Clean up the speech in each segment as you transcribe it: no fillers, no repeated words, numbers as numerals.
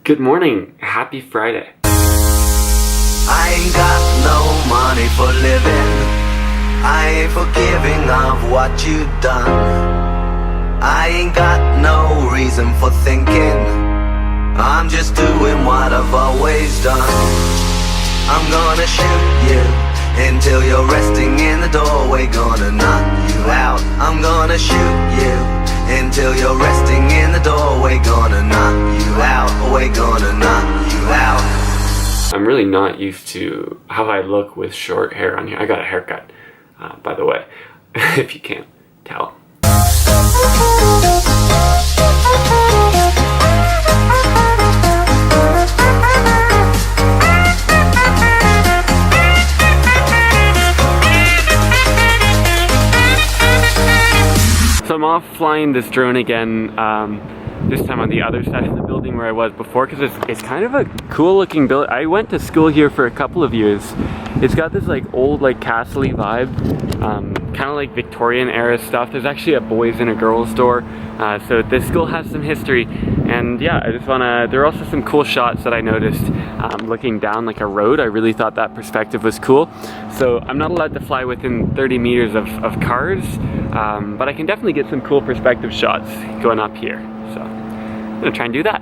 Good morning. Happy Friday. I ain't got no money for living. I ain't forgiving of what you done. I ain't got no reason for thinking. I'm just doing what I've always done. I'm gonna shoot you until you're resting in the doorway. Gonna knock you out. I'm gonna shoot you until you're resting in the doorway. Gonna knock you out. We're gonna knock you out. I'm really not used to how I look with short hair on here. I got a haircut, by the way, if you can't tell. So I'm off flying this drone again, this time on the other side of the building where I was before, because it's kind of a cool looking building. I went to school here for a couple of years. It's got this like old like castle-y vibe, kind of like Victorian era stuff. There's actually a boys and a girls door, so this school has some history. And yeah, I just wanna, there are also some cool shots that I noticed looking down like a road. I really thought that perspective was cool. So I'm not allowed to fly within 30 meters of cars, but I can definitely get some cool perspective shots going up here. So I'm gonna try and do that.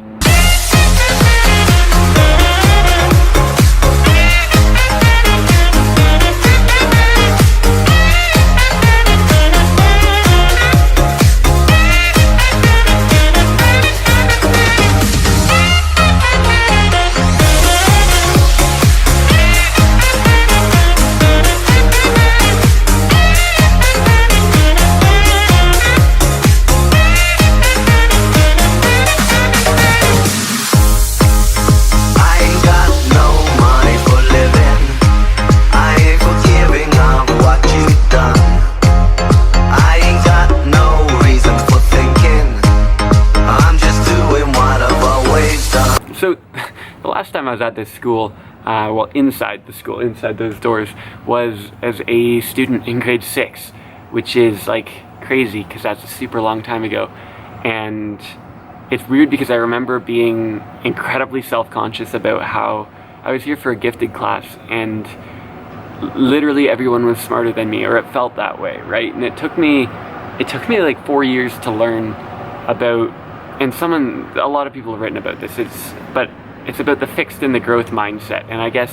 So the last time I was at this school, well, inside the school, inside those doors, was as a student in grade 6, which is like crazy because that's a super long time ago. And it's weird because I remember being incredibly self-conscious about how I was here for a gifted class and literally everyone was smarter than me, or it felt that way, right? And it took me like 4 years to learn about, and a lot of people have written about this, but it's about the fixed and the growth mindset. And I guess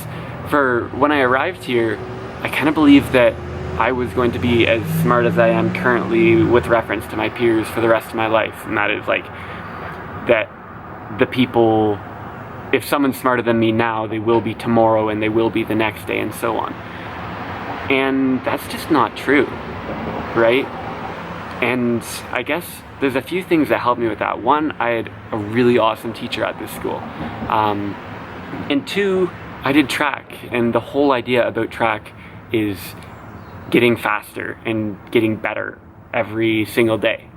for when I arrived here, I kind of believed that I was going to be as smart as I am currently with reference to my peers for the rest of my life. And that is like, that the people, if someone's smarter than me now, they will be tomorrow and they will be the next day and so on. And that's just not true, right? And I guess there's a few things that helped me with that. One, I had a really awesome teacher at this school. And two, I did track. And the whole idea about track is getting faster and getting better every single day.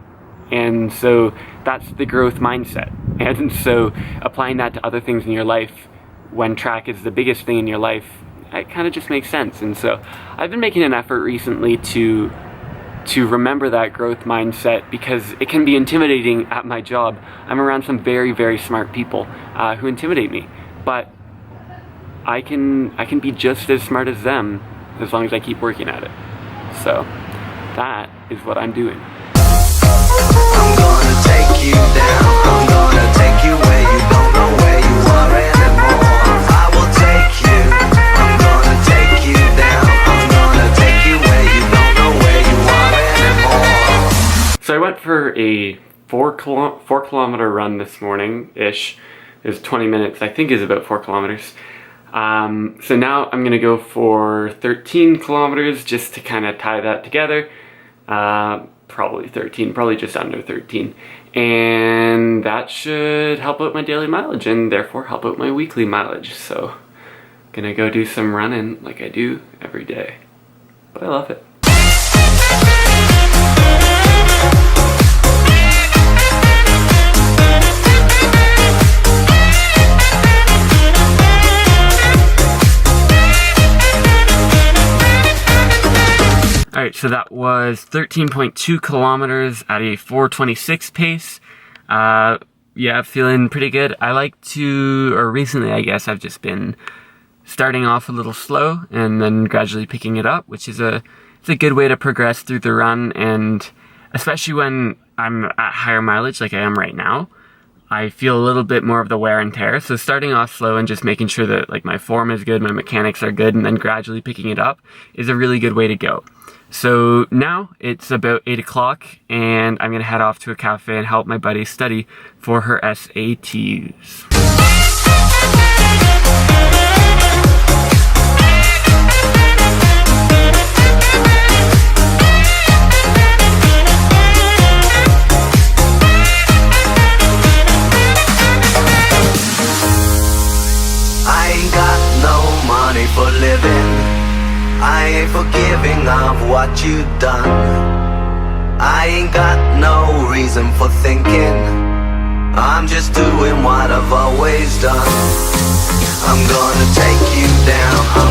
And so that's the growth mindset. And so applying that to other things in your life, when track is the biggest thing in your life, it kind of just makes sense. And so I've been making an effort recently to remember that growth mindset, because it can be intimidating at my job. I'm around some very, very smart people who intimidate me, but I can be just as smart as them as long as I keep working at it. So that is what I'm doing. I'm gonna take you down. I'm gonna take you where you don't know where you are anymore. I will take you. I'm gonna take you down. I'm gonna take you where you don't know where you are anymore. So I went for a 4 kilometer run this morning-ish. It was 20 minutes, I think is about 4 kilometers. So now I'm gonna go for 13 kilometers just to kind of tie that together. Probably 13, probably just under 13. And that should help out my daily mileage and therefore help out my weekly mileage. So gonna go do some running like I do every day. But I love it. Alright, so that was 13.2 kilometers at a 4:26 pace. Yeah, feeling pretty good. I like to, or recently I guess, I've just been starting off a little slow and then gradually picking it up, which is it's a good way to progress through the run. And especially when I'm at higher mileage like I am right now, I feel a little bit more of the wear and tear. So starting off slow and just making sure that like my form is good, my mechanics are good, and then gradually picking it up is a really good way to go. So now it's about 8 o'clock and I'm gonna head off to a cafe and help my buddy study for her SATs. I ain't got no money for living. I ain't forgiving of what you done. I ain't got no reason for thinking. I'm just doing what I've always done. I'm gonna